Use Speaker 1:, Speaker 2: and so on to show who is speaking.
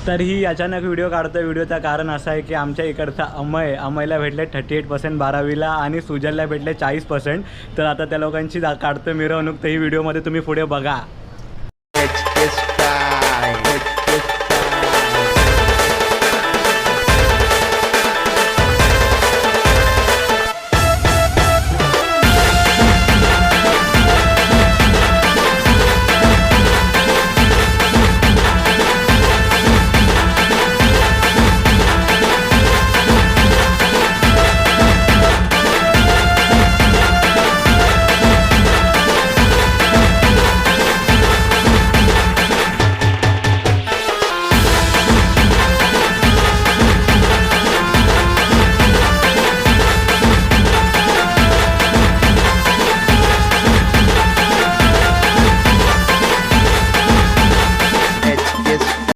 Speaker 1: तर ही अचानक व्हिडिओ काढतो. व्हिडिओचं कारण असं आहे की आमच्या इकडचा अमयला भेटले 38% 12वीला आणि सुजलला भेटले 40%. तर आता त्या लोकांची काढतो मिरवणूक. तर ही व्हिडिओमध्ये तुम्ही पुढे बघा.